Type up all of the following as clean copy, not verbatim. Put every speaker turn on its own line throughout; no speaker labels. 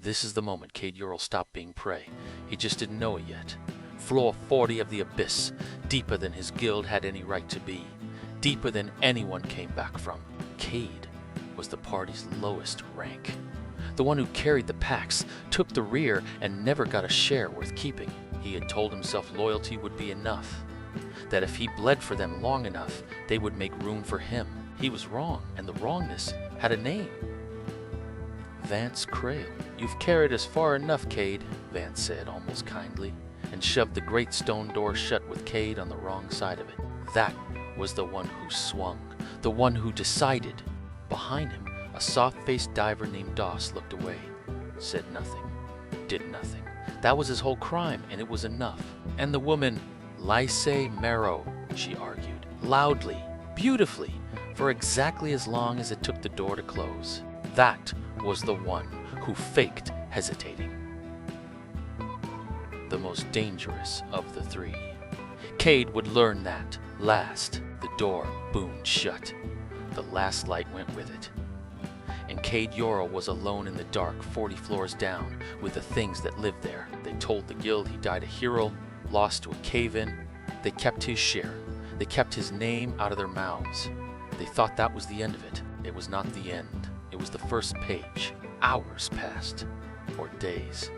This is the moment Cade Ural stopped being prey. He just didn't know it yet. Floor 40 of the abyss, deeper than his guild had any right to be. Deeper than anyone came back from. Cade was the party's lowest rank. The one who carried the packs, took the rear, and never got a share worth keeping. He had told himself loyalty would be enough. That if he bled for them long enough, they would make room for him. He was wrong, and the wrongness had a name. Vance Crail. "You've carried us far enough, Cade," Vance said, almost kindly, and shoved the great stone door shut with Cade on the wrong side of it. That was the one who swung, the one who decided. Behind him, a soft-faced diver named Doss looked away, said nothing, did nothing. That was his whole crime, and it was enough. And the woman, Lysae Marrow, she argued, loudly, beautifully, for exactly as long as it took the door to close. That was the one who faked hesitating. The most dangerous of the three. Cade would learn that last. The door boomed shut. The last light went with it. And Cade Ural was alone in the dark, 40 floors down, with the things that lived there. They told the guild he died a hero, lost to a cave-in. They kept his share. They kept his name out of their mouths. They thought that was the end of it. It was not the end. It was the first page. Hours passed, or days.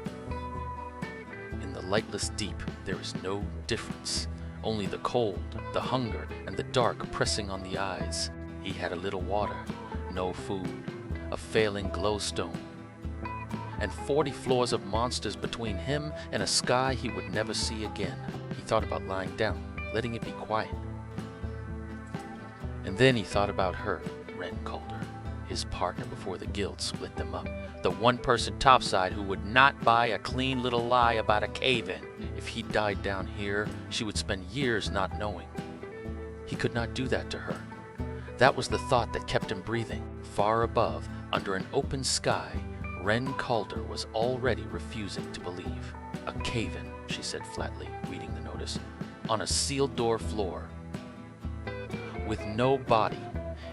In the lightless deep, there is no difference. Only the cold, the hunger, and the dark pressing on the eyes. He had a little water, no food, a failing glowstone, and 40 floors of monsters between him and a sky he would never see again. He thought about lying down, letting it be quiet. And then he thought about her, Ren Calder, his partner before the guild split them up. The one person topside who would not buy a clean little lie about a cave-in. If he died down here, she would spend years not knowing. He could not do that to her. That was the thought that kept him breathing. Far above, under an open sky, Ren Calder was already refusing to believe. "A cave-in," she said flatly, reading the notice, "on a sealed door floor, with no body,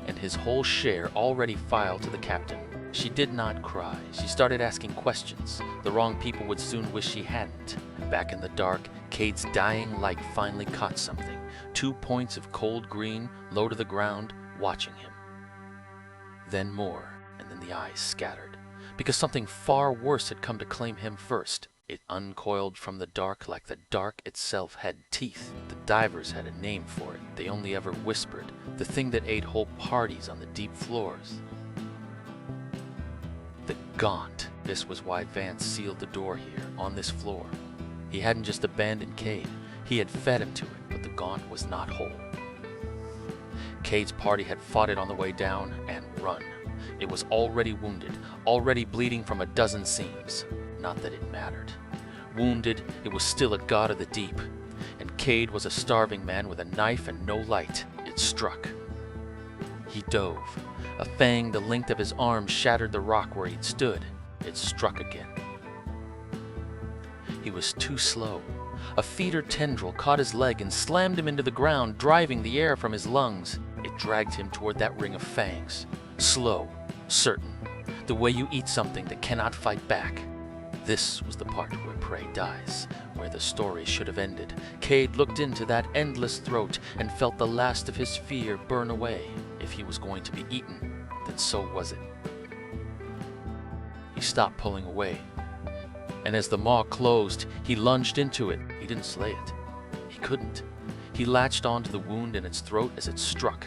and his whole share already filed to the captain." She did not cry. She started asking questions. The wrong people would soon wish she hadn't. Back in the dark, Cade's dying light finally caught something. 2 points of cold green, low to the ground, watching him. Then more, and then the eyes scattered. Because something far worse had come to claim him first. It uncoiled from the dark like the dark itself had teeth. The divers had a name for it. They only ever whispered. The thing that ate whole parties on the deep floors. The Gaunt. This was why Vance sealed the door here, on this floor. He hadn't just abandoned Cade. He had fed him to it, but the Gaunt was not whole. Cade's party had fought it on the way down and run. It was already wounded, already bleeding from a dozen seams. Not that it mattered. Wounded, it was still a god of the deep. And Cade was a starving man with a knife and no light. It struck. He dove. A fang the length of his arm shattered the rock where he'd stood. It struck again. He was too slow. A feeder tendril caught his leg and slammed him into the ground, driving the air from his lungs. It dragged him toward that ring of fangs. Slow, certain. The way you eat something that cannot fight back. This was the part where prey dies, where the story should have ended. Cade looked into that endless throat and felt the last of his fear burn away. If he was going to be eaten, then so was it. He stopped pulling away, and as the maw closed, he lunged into it. He didn't slay it. He couldn't. He latched onto the wound in its throat as it struck,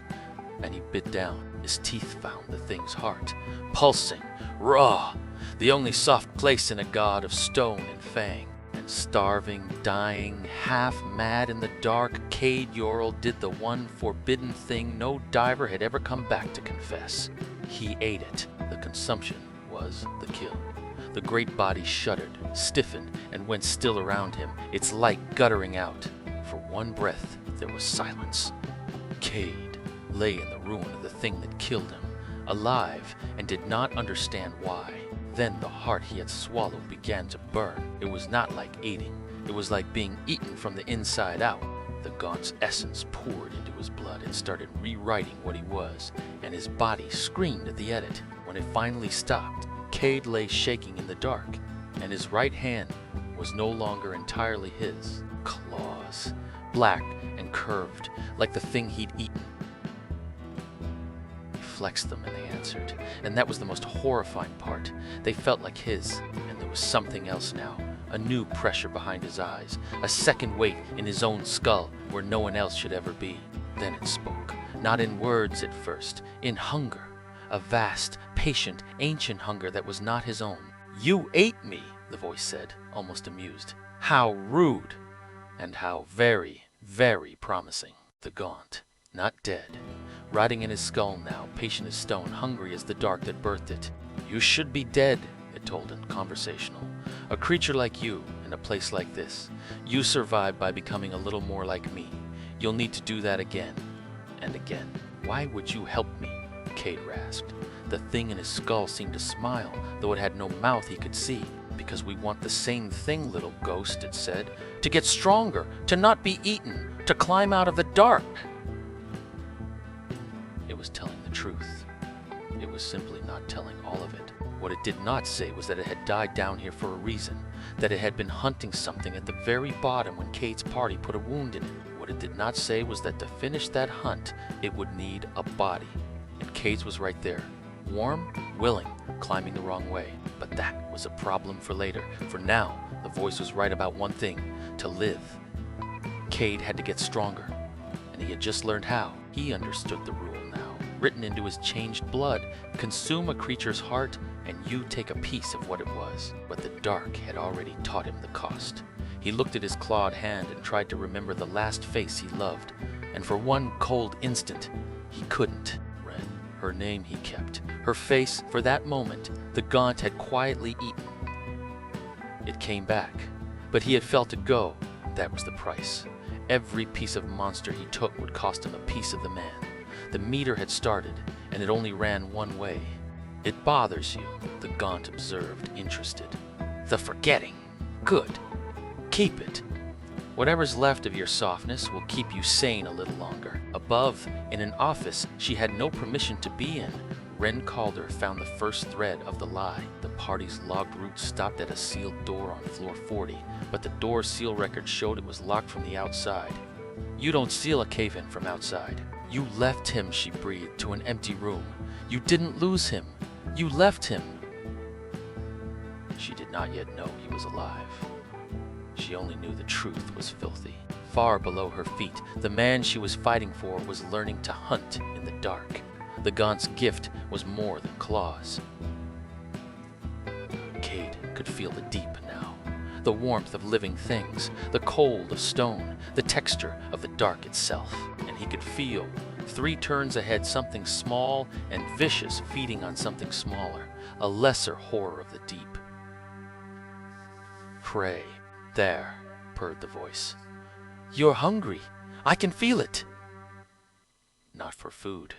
and he bit down. His teeth found the thing's heart, pulsing, raw, the only soft place in a god of stone and fang. And starving, dying, half-mad in the dark, Cade Ural did the one forbidden thing no diver had ever come back to confess. He ate it. The consumption was the kill. The great body shuddered, stiffened, and went still around him, its light guttering out. For one breath, there was silence. Cade lay in the ruin of the thing that killed him, alive, and did not understand why. Then the heart he had swallowed began to burn. It was not like eating. It was like being eaten from the inside out. The Gaunt's essence poured into his blood and started rewriting what he was, and his body screamed at the edit. When it finally stopped, Cade lay shaking in the dark, and his right hand was no longer entirely his. Claws, black and curved, like the thing he'd eaten. He flexed them and they answered, and that was the most horrifying part. They felt like his, and there was something else now. A new pressure behind his eyes, a second weight in his own skull where no one else should ever be. Then it spoke, not in words at first, in hunger, a vast, patient, ancient hunger that was not his own. "You ate me," the voice said, almost amused. "How rude, and how very, very promising." The Gaunt, not dead, rotting in his skull now, patient as stone, hungry as the dark that birthed it. "You should be dead," it told him, conversational. "A creature like you, in a place like this. You survived by becoming a little more like me. You'll need to do that again, and again." "Why would you help me?" Cade rasped. The thing in his skull seemed to smile, though it had no mouth he could see. "Because we want the same thing, little ghost," it said. "To get stronger, to not be eaten, to climb out of the dark." It was telling the truth. It was simply not telling all of it. What it did not say was that it had died down here for a reason, that it had been hunting something at the very bottom when Cade's party put a wound in it. What it did not say was that to finish that hunt, it would need a body. And Cade's was right there, warm, willing, climbing the wrong way. But that was a problem for later. For now, the voice was right about one thing: to live. Cade had to get stronger, and he had just learned how. He understood the rule now, written into his changed blood: consume a creature's heart, and you take a piece of what it was. But the dark had already taught him the cost. He looked at his clawed hand and tried to remember the last face he loved, and for one cold instant, he couldn't. Ren, her name he kept, her face, for that moment, the Gaunt had quietly eaten. It came back, but he had felt it go. That was the price. Every piece of monster he took would cost him a piece of the man. The meter had started, and it only ran one way. "It bothers you," the Gaunt observed, interested. "The forgetting. Good. Keep it. Whatever's left of your softness will keep you sane a little longer." Above, in an office she had no permission to be in, Ren Calder found the first thread of the lie. The party's logged route stopped at a sealed door on floor 40, but the door's seal record showed it was locked from the outside. "You don't seal a cave-in from outside. You left him," she breathed, "to an empty room. You didn't lose him. You left him." She did not yet know he was alive. She only knew the truth was filthy. Far below her feet, the man she was fighting for was learning to hunt in the dark. The Gaunt's gift was more than claws. Cade could feel the deep now, the warmth of living things, the cold of stone, the texture of the dark itself. And he could feel, 3 turns ahead, something small and vicious feeding on something smaller, a lesser horror of the deep. "Prey. There," purred the voice. "You're hungry. I can feel it." Not for food.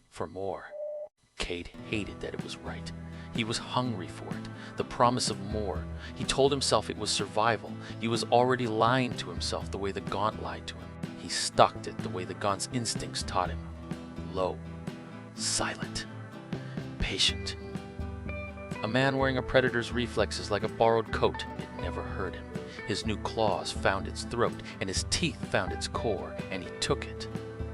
For more. Cade hated that it was right. He was hungry for it, the promise of more. He told himself it was survival. He was already lying to himself the way the Gaunt lied to him. He stalked it the way the Gaunt's instincts taught him. Low, silent, patient. A man wearing a predator's reflexes like a borrowed coat. It never hurt him. His new claws found its throat, and his teeth found its core, and he took it.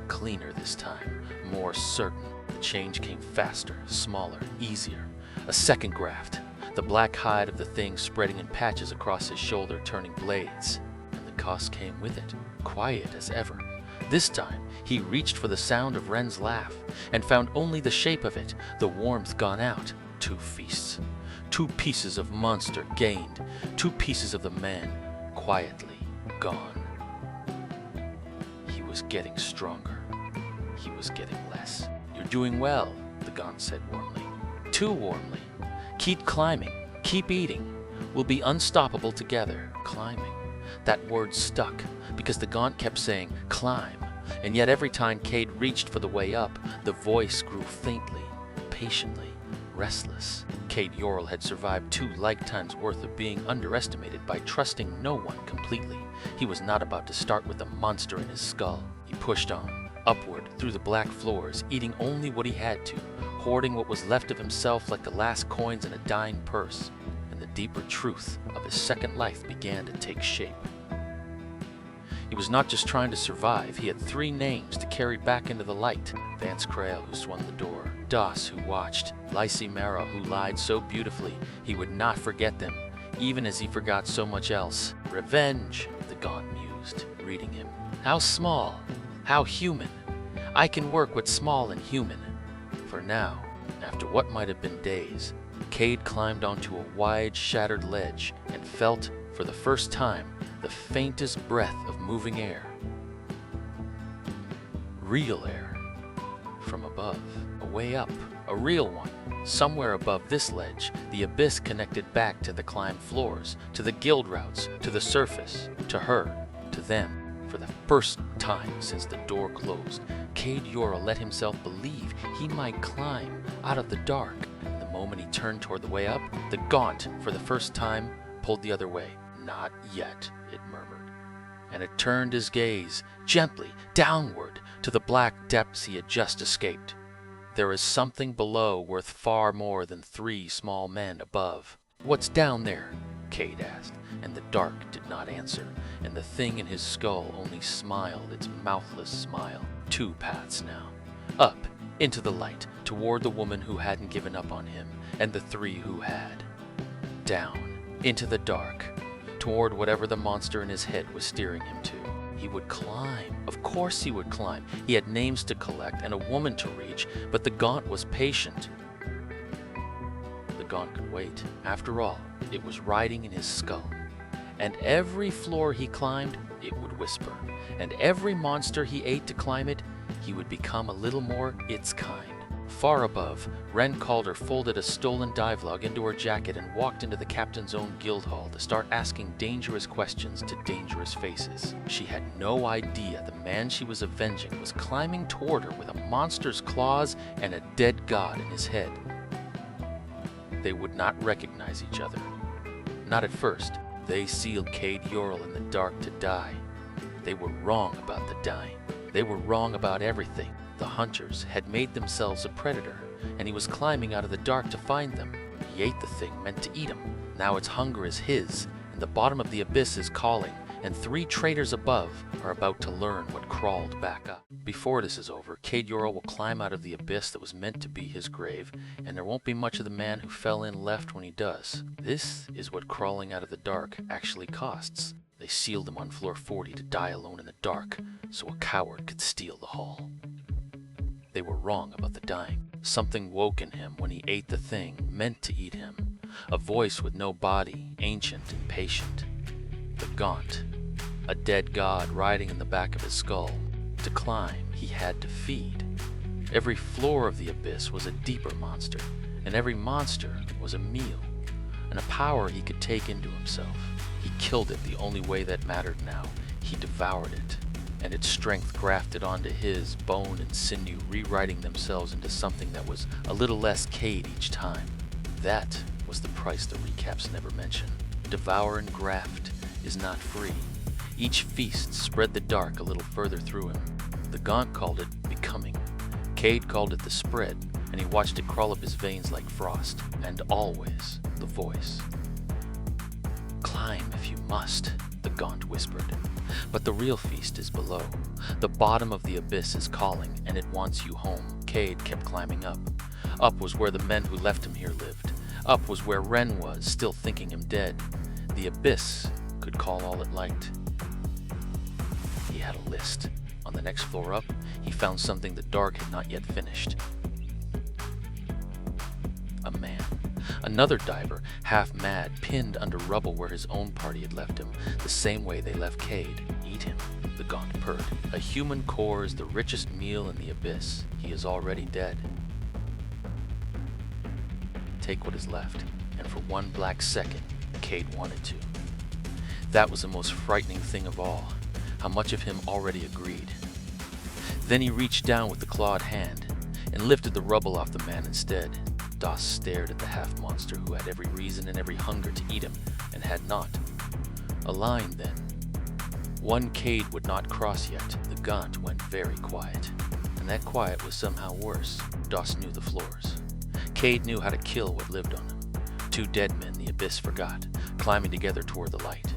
Cleaner this time, more certain. The change came faster, smaller, easier. A second graft, the black hide of the thing spreading in patches across his shoulder, turning blades. And the cost came with it, quiet as ever. This time, he reached for the sound of Ren's laugh, and found only the shape of it, the warmth gone out. 2 feasts. 2 pieces of monster gained. 2 pieces of the man, quietly gone. He was getting stronger. He was getting less. "You're doing well," the Gaunt said warmly. Too warmly. "Keep climbing. Keep eating. We'll be unstoppable together." Climbing. That word stuck, because the Gaunt kept saying, "Climb." And yet every time Cade reached for the way up, the voice grew faintly, patiently, restless. Cade Yorl had survived 2 lifetimes worth of being underestimated by trusting no one completely. He was not about to start with a monster in his skull. He pushed on, upward, through the black floors, eating only what he had to, hoarding what was left of himself like the last coins in a dying purse, and the deeper truth of his second life began to take shape. He was not just trying to survive, he had 3 names to carry back into the light. Vance Crail, who swung the door, Doss, who watched, Lysy Mara, who lied so beautifully he would not forget them, even as he forgot so much else. Revenge, the Gaunt mused, reading him. How small, how human. I can work with small and human. For now, after what might have been days, Cade climbed onto a wide, shattered ledge and felt, for the first time, the faintest breath of moving air. Real air. From above, a way up, a real one. Somewhere above this ledge, the abyss connected back to the climb floors, to the guild routes, to the surface, to her, to them. For the first time since the door closed, Cade Yorl let himself believe he might climb out of the dark. And the moment he turned toward the way up, the Gaunt, for the first time, pulled the other way. Not yet, it murmured. And it turned his gaze, gently, downward, to the black depths he had just escaped. There is something below worth far more than 3 small men above. What's down there? Cade asked, and the dark did not answer, and the thing in his skull only smiled its mouthless smile. 2 paths now. Up, into the light, toward the woman who hadn't given up on him, and the 3 who had. Down, into the dark, toward whatever the monster in his head was steering him to. He would climb. Of course he would climb. He had names to collect and a woman to reach, but the Gaunt was patient. The Gaunt could wait. After all, it was riding in his skull. And every floor he climbed, it would whisper. And every monster he ate to climb it, he would become a little more its kind. Far above, Ren Calder folded a stolen divelog into her jacket and walked into the captain's own guild hall to start asking dangerous questions to dangerous faces. She had no idea the man she was avenging was climbing toward her with a monster's claws and a dead god in his head. They would not recognize each other. Not at first. They sealed Cade Yorl in the dark to die. They were wrong about the dying. They were wrong about everything. The hunters had made themselves a predator, and he was climbing out of the dark to find them. He ate the thing meant to eat him. Now its hunger is his, and the bottom of the abyss is calling, and 3 traitors above are about to learn what crawled back up. Before this is over, Cade Yorl will climb out of the abyss that was meant to be his grave, and there won't be much of the man who fell in left when he does. This is what crawling out of the dark actually costs. They sealed him on floor 40 to die alone in the dark, so a coward could steal the hall. They were wrong about the dying. Something woke in him when he ate the thing meant to eat him. A voice with no body, ancient and patient. The Gaunt, a dead god riding in the back of his skull. To climb, he had to feed. Every floor of the abyss was a deeper monster, and every monster was a meal, and a power he could take into himself. He killed it the only way that mattered now. He devoured it, and its strength grafted onto his bone and sinew, rewriting themselves into something that was a little less Cade each time. That was the price the recaps never mention. Devour and graft is not free. Each feast spread the dark a little further through him. The Gaunt called it becoming. Cade called it the spread, and he watched it crawl up his veins like frost. And always the voice. Climb if you must, the Gaunt whispered. But the real feast is below. The bottom of the abyss is calling, and it wants you home. Cade kept climbing up. Up was where the men who left him here lived. Up was where Ren was, still thinking him dead. The abyss could call all it liked. He had a list. On the next floor up, he found something the dark had not yet finished. A man. Another diver, half mad, pinned under rubble where his own party had left him, the same way they left Cade. Eat him, the Gaunt purred. A human core is the richest meal in the abyss. He is already dead. Take what is left, and for one black second, Cade wanted to. That was the most frightening thing of all, how much of him already agreed. Then he reached down with the clawed hand, and lifted the rubble off the man instead. Doss stared at the half-monster who had every reason and every hunger to eat him, and had not. A line, then. One Cade would not cross yet. The Gaunt went very quiet, and and that quiet was somehow worse. Doss knew the floors. Cade knew how to kill what lived on them. 2 dead men the abyss forgot, climbing together toward the light.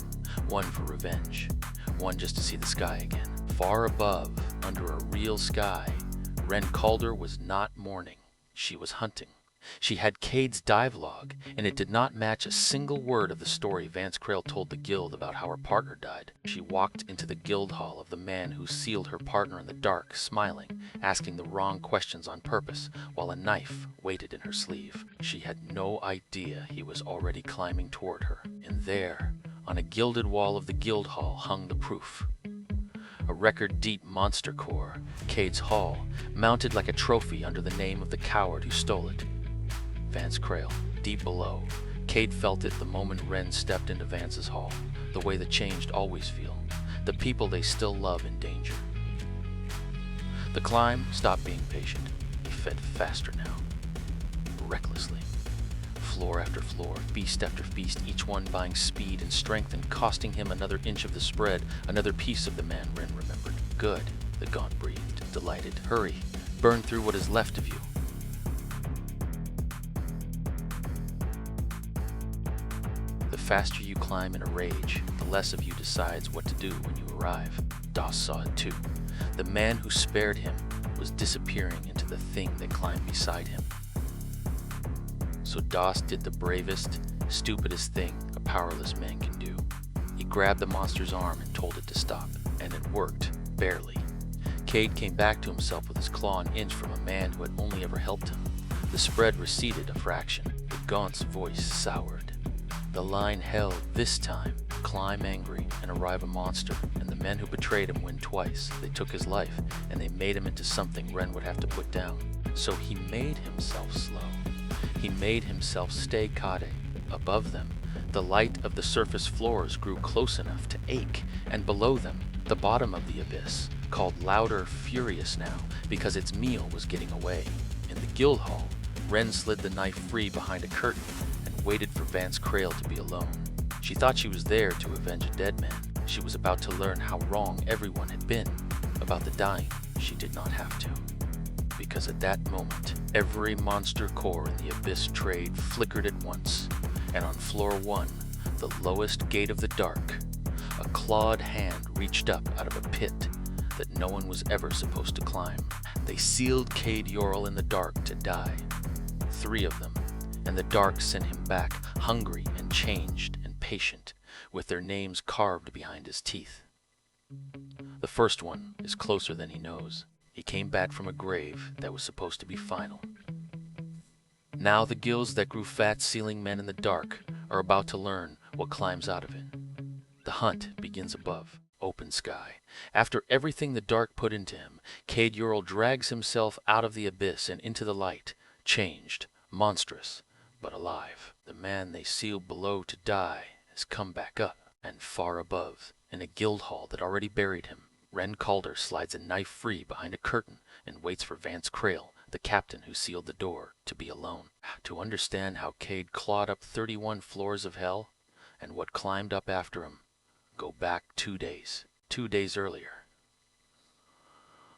One for revenge, one just to see the sky again. Far above, under a real sky, Ren Calder was not mourning. She was hunting. She had Cade's dive log, and it did not match a single word of the story Vance Krail told the guild about how her partner died. She walked into the guild hall of the man who sealed her partner in the dark, smiling, asking the wrong questions on purpose, while a knife waited in her sleeve. She had no idea he was already climbing toward her. And there, on a gilded wall of the guild hall, hung the proof. A record-deep monster core, Cade's hall, mounted like a trophy under the name of the coward who stole it. Vance Krail, deep below. Cade felt it the moment Ren stepped into Vance's hall, the way the changed always feel, the people they still love in danger. The climb stopped being patient. He fed faster now, recklessly. Floor after floor, feast after feast, each one buying speed and strength and costing him another inch of the spread, another piece of the man Ren remembered. Good, the Gaunt breathed, delighted. Hurry, burn through what is left of you. The faster you climb in a rage, the less of you decides what to do when you arrive. Doss saw it too. The man who spared him was disappearing into the thing that climbed beside him. So Doss did the bravest, stupidest thing a powerless man can do. He grabbed the monster's arm and told it to stop, and it worked, barely. Cade came back to himself with his claw an inch from a man who had only ever helped him. The spread receded a fraction. The Gaunt's voice soured. The line held this time: climb angry and arrive a monster, and the men who betrayed him win twice. They took his life, and they made him into something Ren would have to put down. So he made himself slow. He made himself stay Kade. Above them, the light of the surface floors grew close enough to ache, and below them, the bottom of the abyss, called louder, furious now, because its meal was getting away. In the guild hall, Ren slid the knife free behind a curtain and waited for Vance Krail to be alone. She thought she was there to avenge a dead man. She was about to learn how wrong everyone had been. About the dying, she did not have to. Because at that moment, every monster core in the abyss trade flickered at once, and on floor 1, the lowest gate of the dark, a clawed hand reached up out of a pit that no one was ever supposed to climb. They sealed Cade Yorl in the dark to die. 3 of them, and the dark sent him back, hungry and changed and patient, with their names carved behind his teeth. The first one is closer than he knows. He came back from a grave that was supposed to be final. Now the guilds that grew fat sealing men in the dark are about to learn what climbs out of it. The hunt begins above, open sky. After everything the dark put into him, Cade Yorl drags himself out of the abyss and into the light, changed, monstrous, but alive. The man they sealed below to die has come back up, and far above, in a guild hall that already buried him, Ren Calder slides a knife free behind a curtain and waits for Vance Krail, the captain who sealed the door, to be alone. To understand how Cade clawed up 31 floors of hell, and what climbed up after him, go back 2 days. 2 days earlier.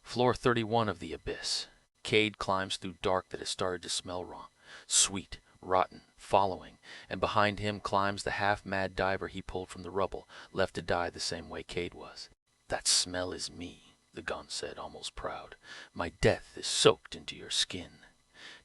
Floor 31 of the abyss. Cade climbs through dark that has started to smell wrong. Sweet, rotten, following, and behind him climbs the half-mad diver he pulled from the rubble, left to die the same way Cade was. That smell is me, the Gaunt said, almost proud. My death is soaked into your skin.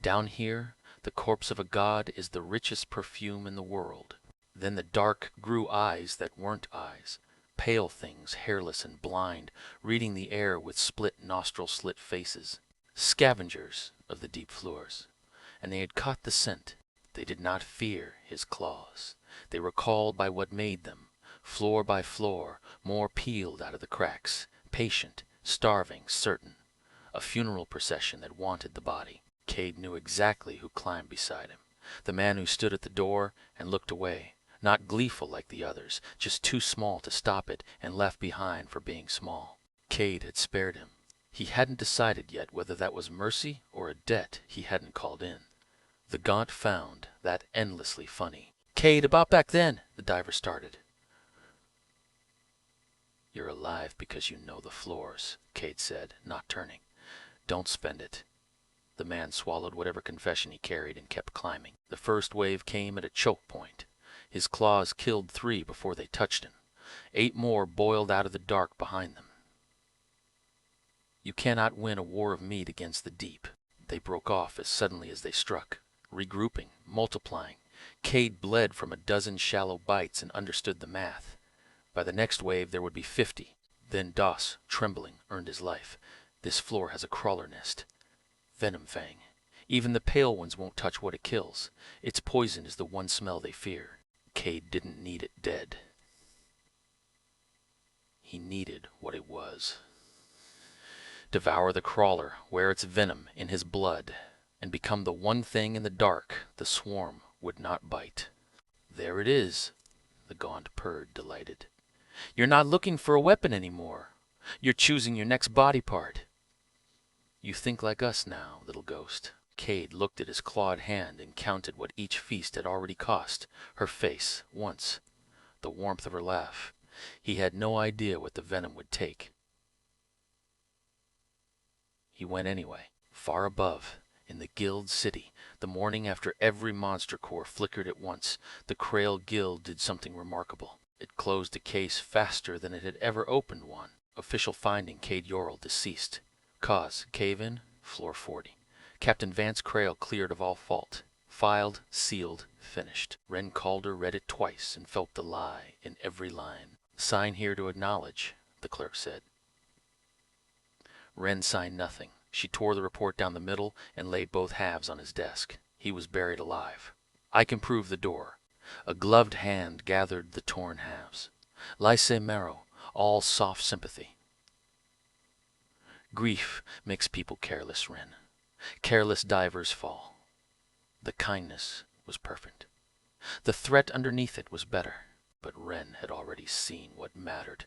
Down here, the corpse of a god is the richest perfume in the world. Then the dark grew eyes that weren't eyes, pale things, hairless and blind, reading the air with split nostril-slit faces, scavengers of the deep floors. And they had caught the scent. They did not fear his claws. They were called by what made them. Floor by floor, more peeled out of the cracks, patient, starving, certain. A funeral procession that wanted the body. Cade knew exactly who climbed beside him. The man who stood at the door and looked away, not gleeful like the others, just too small to stop it and left behind for being small. Cade had spared him. He hadn't decided yet whether that was mercy or a debt he hadn't called in. The Gaunt found that endlessly funny. "Cade, about back then," the diver started. "You're alive because you know the floors," Cade said, not turning. Don't spend it. The man swallowed whatever confession he carried and kept climbing. The first wave came at a choke point. His claws killed 3 before they touched him. 8 more boiled out of the dark behind them. You cannot win a war of meat against the deep. They broke off as suddenly as they struck, regrouping, multiplying. Cade bled from a dozen shallow bites and understood the math. By the next wave there would be 50. Then Doss, trembling, earned his life. This floor has a crawler nest. Venom Fang. Even the pale ones won't touch what it kills. Its poison is the one smell they fear. Cade didn't need it dead. He needed what it was. Devour the crawler, wear its venom in his blood, and become the one thing in the dark the swarm would not bite. There it is, the Gaunt purred, delighted. You're not looking for a weapon anymore. You're choosing your next body part. You think like us now, little ghost. Cade looked at his clawed hand and counted what each feast had already cost. Her face, once. The warmth of her laugh. He had no idea what the venom would take. He went anyway, far above, in the Guild City, the morning after every monster core flickered at once. The Krail Guild did something remarkable. It closed a case faster than it had ever opened one. Official finding: Cade Yorl deceased. Cause: cave-in, floor 40. Captain Vance Krail cleared of all fault. Filed, sealed, finished. Ren Calder read it twice and felt the lie in every line. Sign here to acknowledge, the clerk said. Ren signed nothing. She tore the report down the middle and laid both halves on his desk. He was buried alive. I can prove the door. A gloved hand gathered the torn halves. Laisse Marrow, all soft sympathy. Grief makes people careless, Ren. Careless divers fall. The kindness was perfect. The threat underneath it was better. But Ren had already seen what mattered.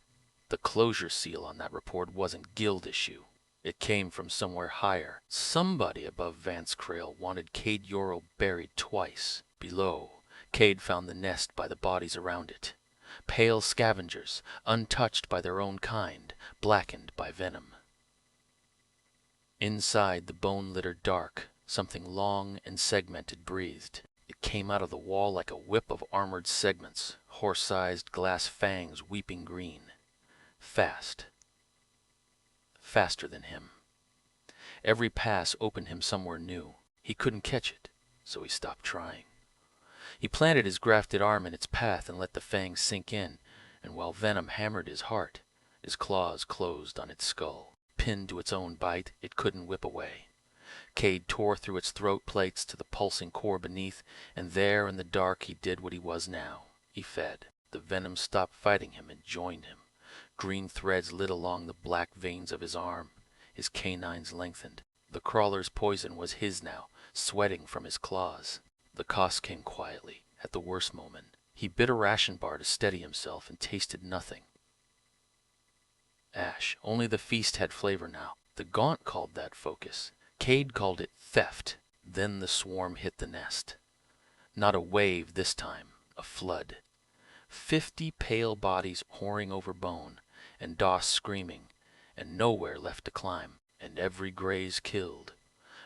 The closure seal on that report wasn't Guild issue. It came from somewhere higher. Somebody above Vance Krail wanted Cade Yorl buried twice. Below, Cade found the nest by the bodies around it. Pale scavengers, untouched by their own kind, blackened by venom. Inside the bone-littered dark, something long and segmented breathed. It came out of the wall like a whip of armored segments, horse-sized glass fangs weeping green. Fast. Faster than him. Every pass opened him somewhere new. He couldn't catch it, so he stopped trying. He planted his grafted arm in its path and let the fangs sink in, and while venom hammered his heart, his claws closed on its skull. Pinned to its own bite, it couldn't whip away. Cade tore through its throat plates to the pulsing core beneath, and there in the dark he did what he was now. He fed. The venom stopped fighting him and joined him. Green threads lit along the black veins of his arm. His canines lengthened. The crawler's poison was his now, sweating from his claws. The cost came quietly, at the worst moment. He bit a ration bar to steady himself and tasted nothing. Ash. Only the feast had flavor now. The Gaunt called that focus. Cade called it theft. Then the swarm hit the nest. Not a wave this time, a flood. 50 pale bodies whoring over bone, and Doss screaming, and nowhere left to climb, and every graze killed.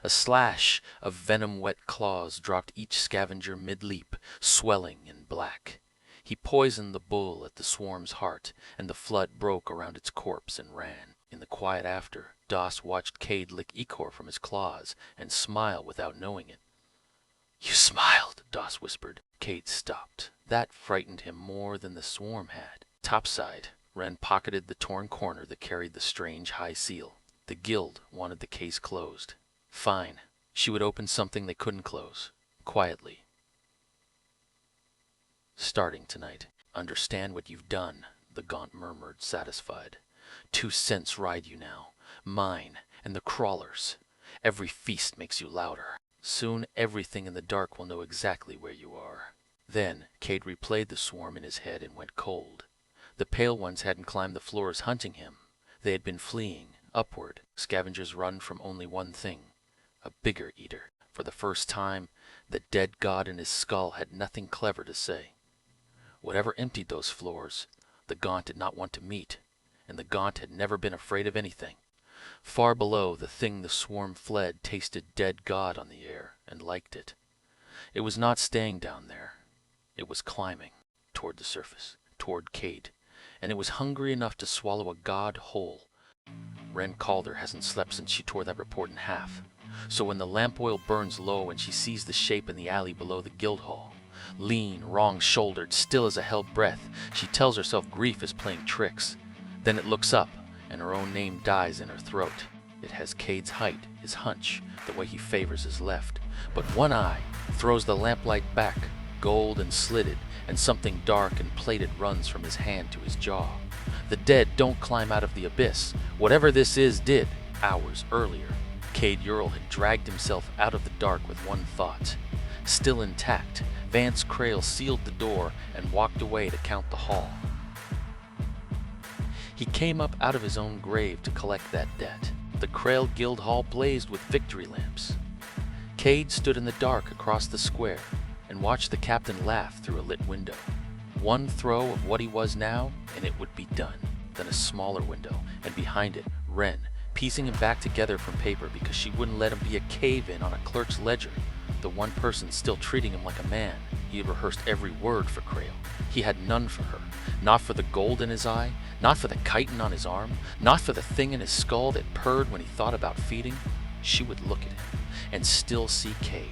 A slash of venom-wet claws dropped each scavenger mid-leap, swelling and black. He poisoned the bull at the swarm's heart, and the flood broke around its corpse and ran. In the quiet after, Doss watched Cade lick ichor from his claws and smile without knowing it. "You smiled," Doss whispered. Cade stopped. That frightened him more than the swarm had. Topside, Ren pocketed the torn corner that carried the strange high seal. The Guild wanted the case closed. Fine. She would open something they couldn't close. Quietly. Starting tonight. Understand what you've done, the Gaunt murmured, satisfied. 2 cents ride you now. Mine, and the crawlers. Every feast makes you louder. Soon everything in the dark will know exactly where you are. Then Cade replayed the swarm in his head and went cold. The pale ones hadn't climbed the floors hunting him. They had been fleeing, upward. Scavengers run from only one thing. A bigger eater. For the first time, the dead god in his skull had nothing clever to say. Whatever emptied those floors, the Gaunt did not want to meet, and the Gaunt had never been afraid of anything. Far below, the thing the swarm fled tasted dead God on the air and liked it. It was not staying down there. It was climbing toward the surface, toward Cade, and it was hungry enough to swallow a God whole. Wren Calder hasn't slept since she tore that report in half. So when the lamp oil burns low and she sees the shape in the alley below the guild hall, lean, wrong-shouldered, still as a held breath, she tells herself grief is playing tricks. Then it looks up, and her own name dies in her throat. It has Cade's height, his hunch, the way he favors his left. But one eye throws the lamplight back, gold and slitted, and something dark and plated runs from his hand to his jaw. The dead don't climb out of the abyss. Whatever this is did, hours earlier. Cade Ural had dragged himself out of the dark with one thought. Still intact, Vance Crail sealed the door and walked away to count the hall. He came up out of his own grave to collect that debt. The Crail Guild Hall blazed with victory lamps. Cade stood in the dark across the square and watched the captain laugh through a lit window. One throw of what he was now, and it would be done. Then a smaller window, and behind it, Wren, piecing him back together from paper because she wouldn't let him be a cave-in on a clerk's ledger. The one person still treating him like a man. He had rehearsed every word for Crail. He had none for her. Not for the gold in his eye, not for the chitin on his arm, not for the thing in his skull that purred when he thought about feeding. She would look at him and still see Cade.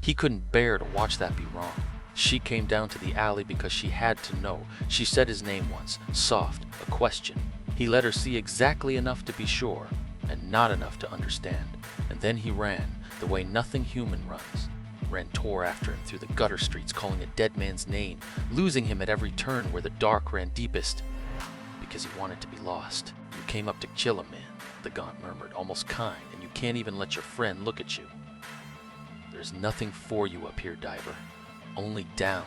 He couldn't bear to watch that be wrong. She came down to the alley because she had to know. She said his name once, soft, a question. He let her see exactly enough to be sure, and not enough to understand. And then he ran, the way nothing human runs. Wren tore after him through the gutter streets, calling a dead man's name, losing him at every turn where the dark ran deepest, because he wanted to be lost. You came up to kill him, man, the Gaunt murmured, almost kind, and you can't even let your friend look at you. There's nothing for you up here, Diver. Only down.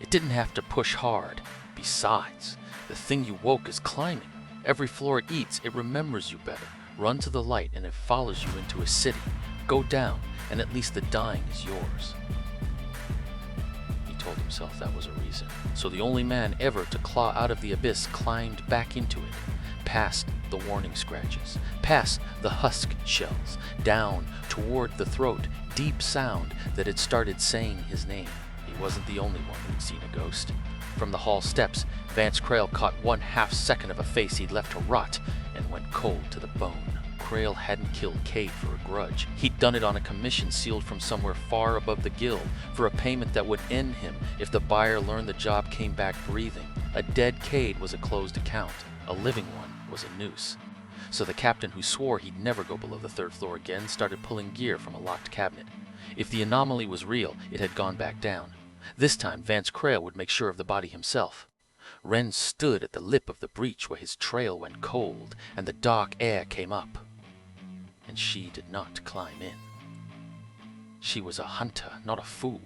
It didn't have to push hard. Besides, the thing you woke is climbing. Every floor it eats, it remembers you better. Run to the light and it follows you into a city. Go down, and at least the dying is yours. He told himself that was a reason. So the only man ever to claw out of the abyss climbed back into it, past the warning scratches, past the husk shells, down toward the throat, deep sound that had started saying his name. He wasn't the only one who'd seen a ghost. From the hall steps, Vance Crail caught 1/2 second of a face he'd left to rot and went cold to the bone. Crail hadn't killed Cade for a grudge. He'd done it on a commission sealed from somewhere far above the guild for a payment that would end him if the buyer learned the job came back breathing. A dead Cade was a closed account. A living one was a noose. So the captain, who swore he'd never go below the 3rd floor again, started pulling gear from a locked cabinet. If the anomaly was real, it had gone back down. This time, Vance Crail would make sure of the body himself. Wren stood at the lip of the breach where his trail went cold and the dark air came up. And she did not climb in. She was a hunter, not a fool.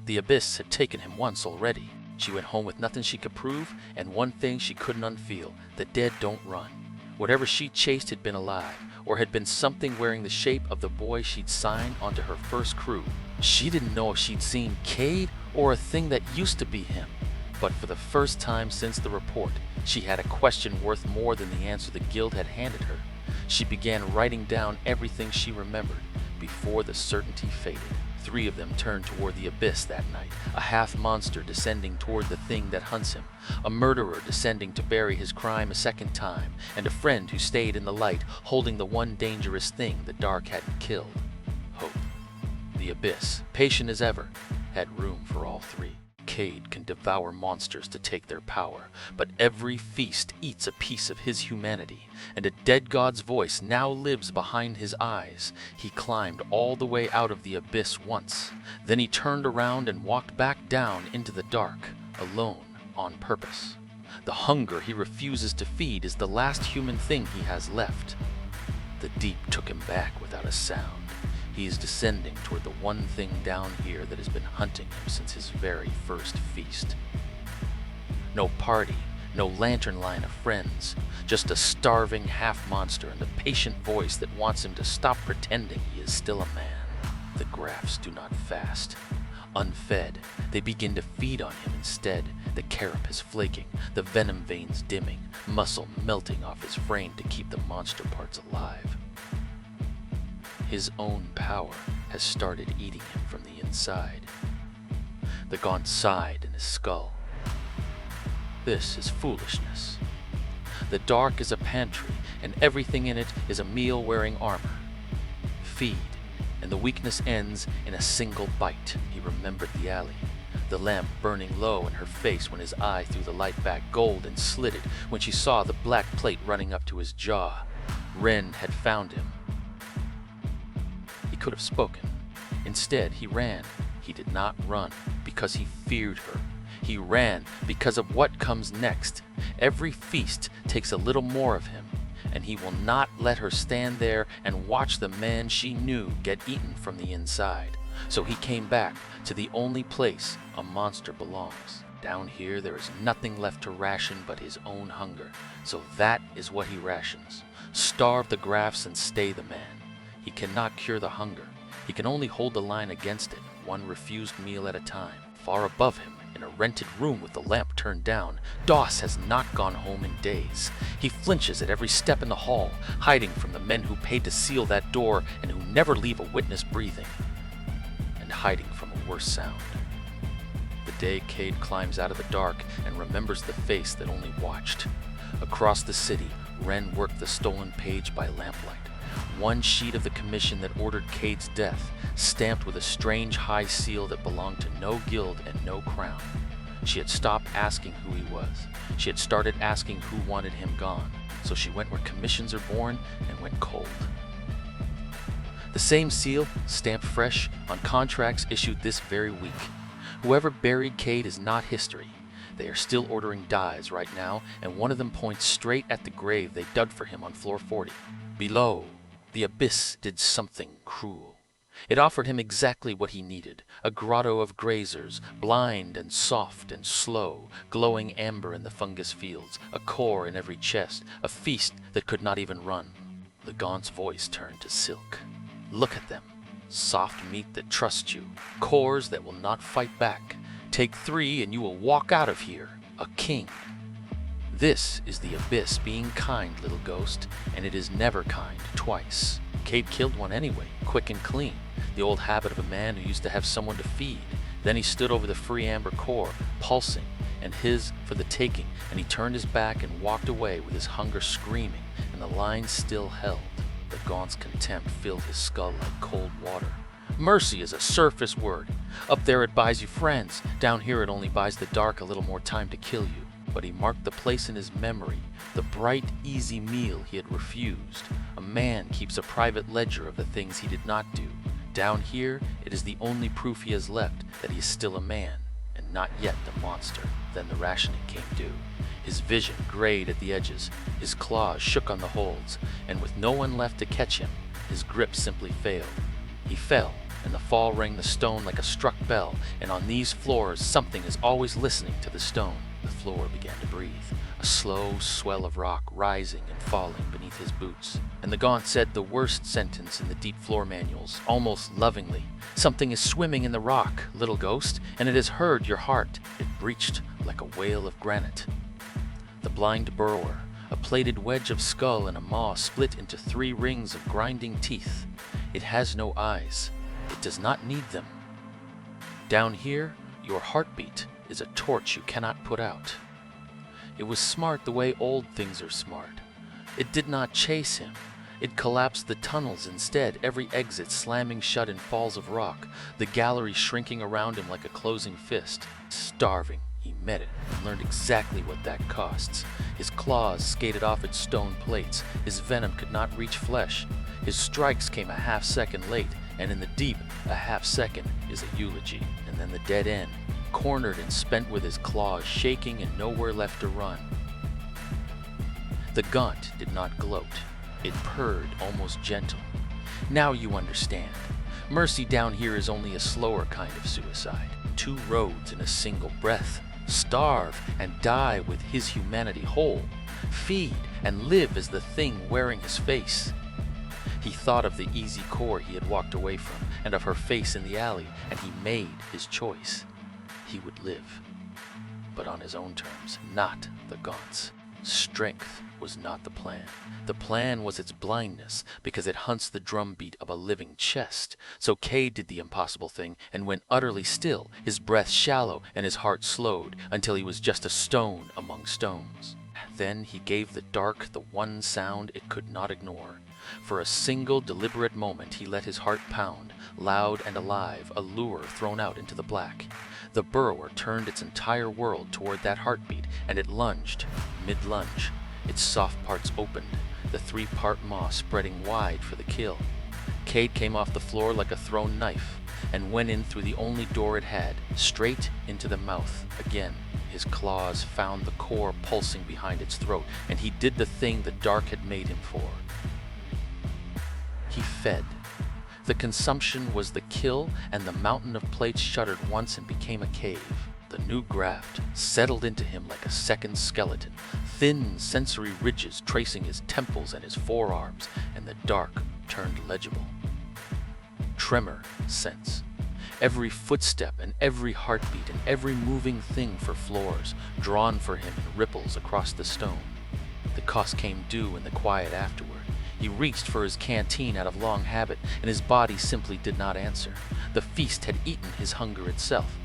The abyss had taken him once already. She went home with nothing she could prove, and one thing she couldn't unfeel: the dead don't run. Whatever she chased had been alive, or had been something wearing the shape of the boy she'd signed onto her first crew. She didn't know if she'd seen Cade or a thing that used to be him. But for the first time since the report, she had a question worth more than the answer the guild had handed her. She began writing down everything she remembered before the certainty faded. 3 of them turned toward the abyss that night, a half-monster descending toward the thing that hunts him, a murderer descending to bury his crime a second time, and a friend who stayed in the light, holding the one dangerous thing the dark hadn't killed: hope. The abyss, patient as ever, had room for all 3. Cade can devour monsters to take their power, but every feast eats a piece of his humanity, and a dead god's voice now lives behind his eyes. He climbed all the way out of the abyss once. Then he turned around and walked back down into the dark, alone, on purpose. The hunger he refuses to feed is the last human thing he has left. The deep took him back without a sound. He is descending toward the one thing down here that has been hunting him since his very first feast. No party, no lantern line of friends, just a starving half-monster and a patient voice that wants him to stop pretending he is still a man. The graphs do not fast. Unfed, they begin to feed on him instead. The carapace flaking, the venom veins dimming, muscle melting off his frame to keep the monster parts alive. His own power has started eating him from the inside. The gaunt sighed in his skull. This is foolishness. The dark is a pantry, and everything in it is a meal-wearing armor. Feed, and the weakness ends in a single bite. He remembered the alley, the lamp burning low in her face when his eye threw the light back gold and slitted when she saw the black plate running up to his jaw. Ren had found him. He could have spoken. Instead, he ran. He did not run because he feared her. He ran because of what comes next. Every feast takes a little more of him, and he will not let her stand there and watch the man she knew get eaten from the inside. So he came back to the only place a monster belongs. Down here there is nothing left to ration but his own hunger. So that is what he rations. Starve the grafts and stay the man. He cannot cure the hunger. He can only hold the line against it, one refused meal at a time. Far above him, in a rented room with the lamp turned down, Doss has not gone home in days. He flinches at every step in the hall, hiding from the men who paid to seal that door and who never leave a witness breathing, and hiding from a worse sound. The day Cade climbs out of the dark and remembers the face that only watched. Across the city, Ren worked the stolen page by lamplight. One sheet of the commission that ordered Cade's death, stamped with a strange high seal that belonged to no guild and no crown. She had stopped asking who he was. She had started asking who wanted him gone. So she went where commissions are born and went cold. The same seal, stamped fresh, on contracts issued this very week. Whoever buried Cade is not history. They are still ordering dies right now, and one of them points straight at the grave they dug for him on floor 40. Below, the abyss did something cruel. It offered him exactly what he needed, a grotto of grazers, blind and soft and slow, glowing amber in the fungus fields, a core in every chest, a feast that could not even run. The gaunt's voice turned to silk. Look at them. Soft meat that trusts you, cores that will not fight back. Take 3 and you will walk out of here, a king. This is the abyss being kind, little ghost, and it is never kind twice. Cade killed one anyway, quick and clean, the old habit of a man who used to have someone to feed. Then he stood over the free amber core, pulsing, and his for the taking, and he turned his back and walked away with his hunger screaming, and the line still held. The gaunt's contempt filled his skull like cold water. Mercy is a surface word. Up there it buys you friends. Down here it only buys the dark a little more time to kill you. But he marked the place in his memory, the bright, easy meal he had refused. A man keeps a private ledger of the things he did not do. Down here, it is the only proof he has left that he is still a man, and not yet the monster. Then the rationing came due. His vision grayed at the edges, his claws shook on the holds, and with no one left to catch him, his grip simply failed. He fell, and the fall rang the stone like a struck bell, and on these floors something is always listening to the stone. The floor began to breathe, a slow swell of rock rising and falling beneath his boots. And the gaunt said the worst sentence in the deep floor manuals, almost lovingly. Something is swimming in the rock, little ghost, and it has heard your heart. It breached like a whale of granite. The blind burrower, a plated wedge of skull and a maw split into 3 rings of grinding teeth. It has no eyes. It does not need them. Down here, your heartbeat is a torch you cannot put out. It was smart the way old things are smart. It did not chase him. It collapsed the tunnels instead, every exit slamming shut in falls of rock, the gallery shrinking around him like a closing fist. Starving, he met it and learned exactly what that costs. His claws skated off its stone plates. His venom could not reach flesh. His strikes came a half second late, and in the deep, a half second is a eulogy. And then the dead end, cornered and spent with his claws shaking and nowhere left to run. The gaunt did not gloat. It purred, almost gentle. Now you understand. Mercy down here is only a slower kind of suicide. 2 roads in a single breath. Starve and die with his humanity whole. Feed and live as the thing wearing his face. He thought of the easy core he had walked away from, and of her face in the alley, and he made his choice. He would live, but on his own terms, not the Gaunt's. Strength was not the plan. The plan was its blindness, because it hunts the drumbeat of a living chest. So Cade did the impossible thing and went utterly still, his breath shallow and his heart slowed, until he was just a stone among stones. Then he gave the dark the one sound it could not ignore. For a single deliberate moment he let his heart pound, loud and alive, a lure thrown out into the black. The burrower turned its entire world toward that heartbeat, and it lunged. Mid-lunge, its soft parts opened, the three-part maw spreading wide for the kill. Cade came off the floor like a thrown knife, and went in through the only door it had, straight into the mouth. Again, his claws found the core pulsing behind its throat, and he did the thing the dark had made him for. He fed. The consumption was the kill, and the mountain of plates shuddered once and became a cave. The new graft settled into him like a second skeleton, thin sensory ridges tracing his temples and his forearms, and the dark turned legible. Tremor sense. Every footstep and every heartbeat and every moving thing for floors, drawn for him in ripples across the stone. The cost came due in the quiet afterward. He reached for his canteen out of long habit, and his body simply did not answer. The feast had eaten his hunger itself.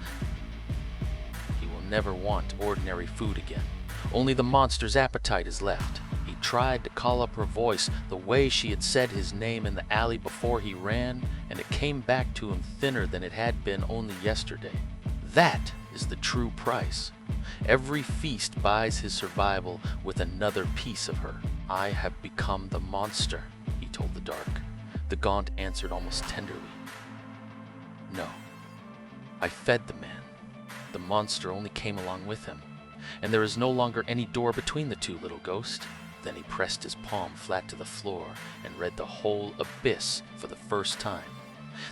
He will never want ordinary food again. Only the monster's appetite is left. He tried to call up her voice the way she had said his name in the alley before he ran, and it came back to him thinner than it had been only yesterday. That is the true price. Every feast buys his survival with another piece of her. I have become the monster, he told the dark. The Gaunt answered almost tenderly. No. I fed the man. The monster only came along with him. And there is no longer any door between the two, little ghost. Then he pressed his palm flat to the floor and read the whole abyss for the first time.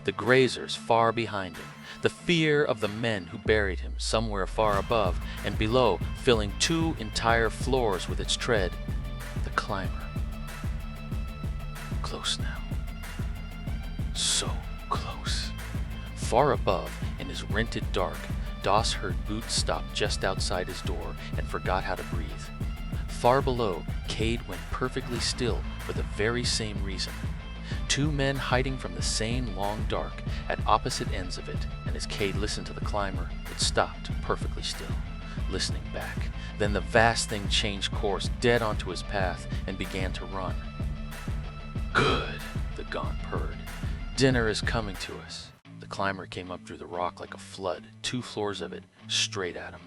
The grazers far behind him, the fear of the men who buried him somewhere far above, and below, filling 2 entire floors with its tread. The climber. Close now. So close. Far above, in his rented dark, Doss heard boots stop just outside his door and forgot how to breathe. Far below, Cade went perfectly still for the very same reason. 2 men hiding from the same long dark at opposite ends of it, and as Cade listened to the climber, it stopped perfectly still, listening back. Then the vast thing changed course dead onto his path and began to run. Good, the Gaunt purred. Dinner is coming to us. The climber came up through the rock like a flood, 2 floors of it, straight at him.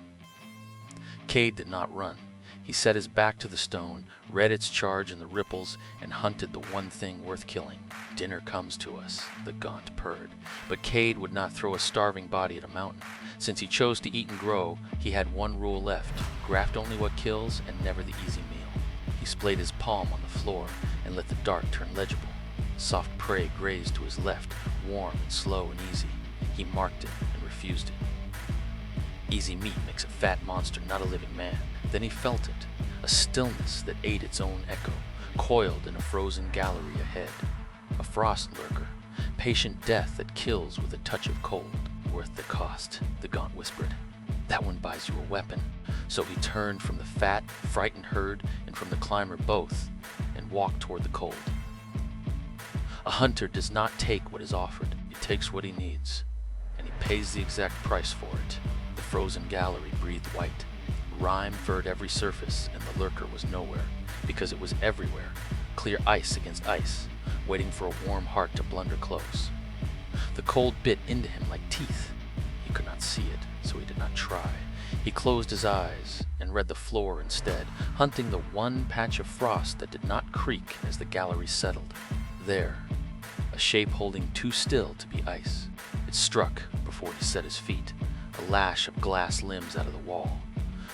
Cade did not run. He set his back to the stone, read its charge in the ripples, and hunted the one thing worth killing. Dinner comes to us, the Gaunt purred. But Cade would not throw a starving body at a mountain. Since he chose to eat and grow, he had one rule left: graft only what kills and never the easy meal. He splayed his palm on the floor and let the dark turn legible. Soft prey grazed to his left, warm and slow and easy. He marked it and refused it. Easy meat makes a fat monster, not a living man. Then he felt it, a stillness that ate its own echo, coiled in a frozen gallery ahead. A frost lurker, patient death that kills with a touch of cold. Worth the cost, the Gaunt whispered. That one buys you a weapon. So he turned from the fat, frightened herd and from the climber both, and walked toward the cold. A hunter does not take what is offered, he takes what he needs, and he pays the exact price for it. The frozen gallery breathed white. Rime furred every surface, and the lurker was nowhere, because it was everywhere, clear ice against ice, waiting for a warm heart to blunder close. The cold bit into him like teeth. He could not see it, so he did not try. He closed his eyes and read the floor instead, hunting the one patch of frost that did not creak as the gallery settled. There, a shape holding too still to be ice. It struck before he set his feet, a lash of glass limbs out of the wall.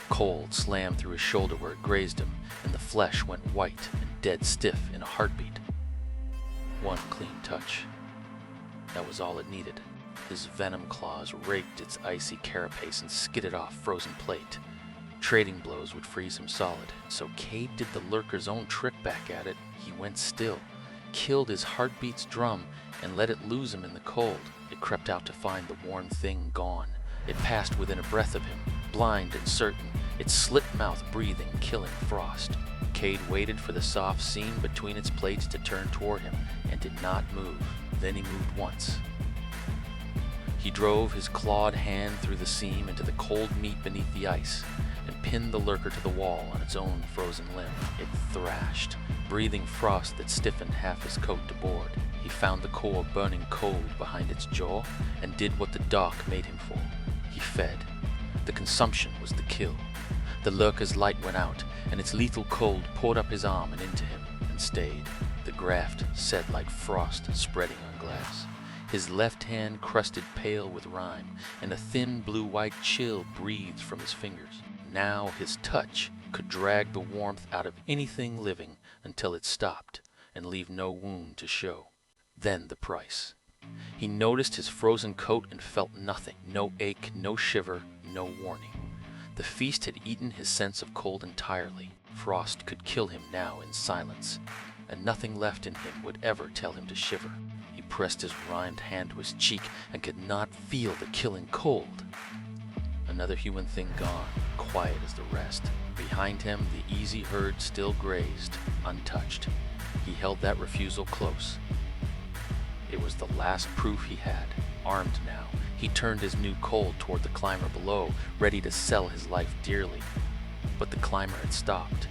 Cold slammed through his shoulder where it grazed him, and the flesh went white and dead stiff in a heartbeat. One clean touch. That was all it needed. His venom claws raked its icy carapace and skidded off frozen plate. Trading blows would freeze him solid, so Cade did the lurker's own trick back at it. He went still, killed his heartbeat's drum and let it lose him in the cold. It crept out to find the warm thing gone. It passed within a breath of him, blind and certain, its slit mouth breathing, killing frost. Cade waited for the soft seam between its plates to turn toward him and did not move. Then he moved once. He drove his clawed hand through the seam into the cold meat beneath the ice and pinned the lurker to the wall on its own frozen limb. It thrashed, breathing frost that stiffened half his coat to board. He found the core burning cold behind its jaw and did what the dark made him for. He fed. The consumption was the kill. The lurker's light went out, and its lethal cold poured up his arm and into him, and stayed. The graft set like frost spreading on glass. His left hand crusted pale with rime, and a thin blue-white chill breathed from his fingers. Now his touch could drag the warmth out of anything living until it stopped, and leave no wound to show. Then the price. He noticed his frozen coat and felt nothing, no ache, no shiver, no warning. The feast had eaten his sense of cold entirely. Frost could kill him now in silence, and nothing left in him would ever tell him to shiver. He pressed his rimed hand to his cheek and could not feel the killing cold. Another human thing gone, quiet as the rest. Behind him, the easy herd still grazed, untouched. He held that refusal close. It was the last proof he had. Armed now, he turned his new cold toward the climber below, ready to sell his life dearly. But the climber had stopped.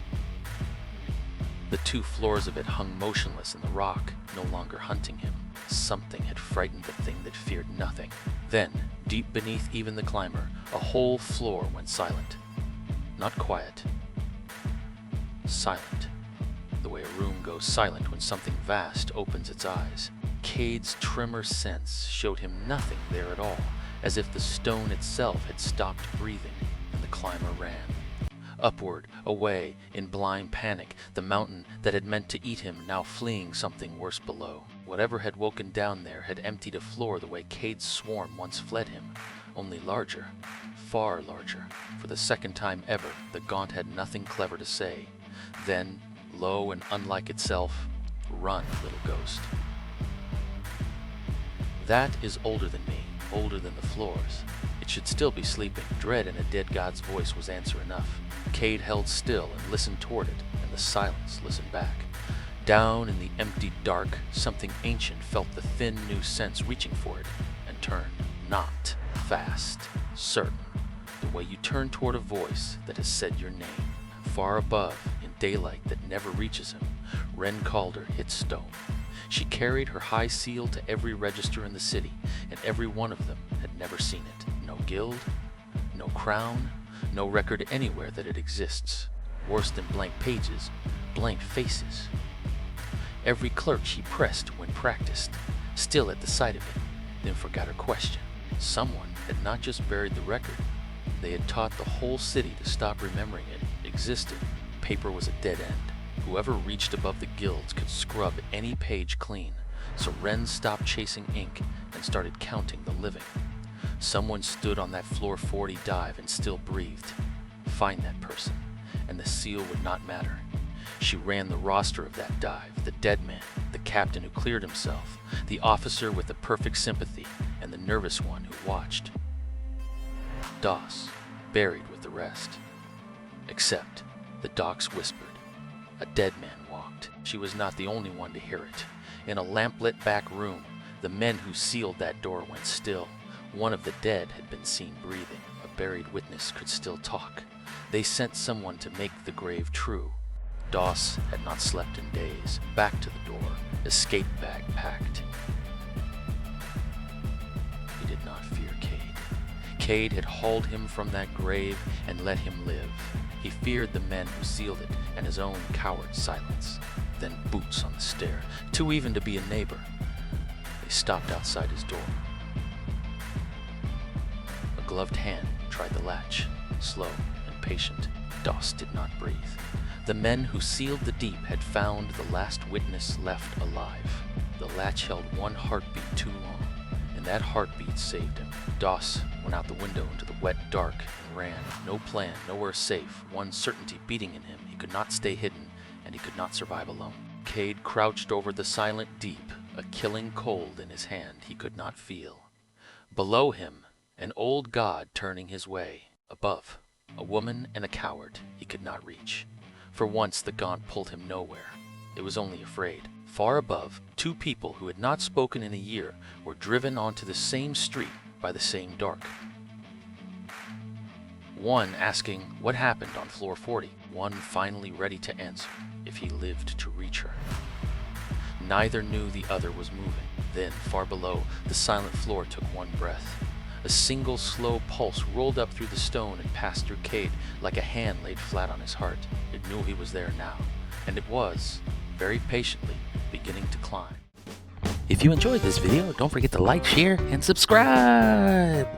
The 2 floors of it hung motionless in the rock, no longer hunting him. Something had frightened the thing that feared nothing. Then, deep beneath even the climber, a whole floor went silent. Not quiet. Silent. The way a room goes silent when something vast opens its eyes. Cade's trimmer sense showed him nothing there at all, as if the stone itself had stopped breathing, and the climber ran. Upward, away, in blind panic, the mountain that had meant to eat him now fleeing something worse below. Whatever had woken down there had emptied a floor the way Cade's swarm once fled him, only larger, far larger. For the second time ever, the gaunt had nothing clever to say. Then, low and unlike itself, "Run, little ghost." That is older than me, older than the floors. It should still be sleeping. Dread in a dead god's voice was answer enough. Cade held still and listened toward it, and the silence listened back. Down in the empty dark, something ancient felt the thin new sense reaching for it, and turned. Not fast, certain, the way you turn toward a voice that has said your name. Far above, in daylight that never reaches him, Wren Calder hit stone. She carried her high seal to every register in the city, and every one of them had never seen it. No guild, no crown, no record anywhere that it exists. Worse than blank pages, blank faces. Every clerk she pressed when practiced, still at the sight of it, then forgot her question. Someone had not just buried the record, they had taught the whole city to stop remembering it existed. Paper was a dead end. Whoever reached above the guilds could scrub any page clean, so Wren stopped chasing ink and started counting the living. Someone stood on that floor 40 dive and still breathed. Find that person, and the seal would not matter. She ran the roster of that dive, the dead man, the captain who cleared himself, the officer with the perfect sympathy, and the nervous one who watched. Doss, buried with the rest. Except, the docs whispered. A dead man walked. She was not the only one to hear it. In a lamplit back room, the men who sealed that door went still. One of the dead had been seen breathing. A buried witness could still talk. They sent someone to make the grave true. Doss had not slept in days. Back to the door, escape bag packed. He did not fear Cade. Cade had hauled him from that grave and let him live. He feared the men who sealed it and his own coward silence. Then boots on the stair, too even to be a neighbor. They stopped outside his door. A gloved hand tried the latch, slow and patient. Doss did not breathe. The men who sealed the deep had found the last witness left alive. The latch held one heartbeat too long, and that heartbeat saved him. Doss went out the window into the wet dark and ran. No plan, nowhere safe, one certainty beating in him. He could not stay hidden, and he could not survive alone. Cade crouched over the silent deep, a killing cold in his hand he could not feel. Below him, an old god turning his way. Above, a woman and a coward he could not reach. For once the gaunt pulled him nowhere. It was only afraid. Far above, two people who had not spoken in a year were driven onto the same street by the same dark. One asking what happened on floor 40, one finally ready to answer if he lived to reach her. Neither knew the other was moving. Then, far below, the silent floor took one breath. A single slow pulse rolled up through the stone and passed through Cade like a hand laid flat on his heart. It knew he was there now, and it was, very patiently, beginning to climb.
If you enjoyed this video, don't forget to like, share, and subscribe!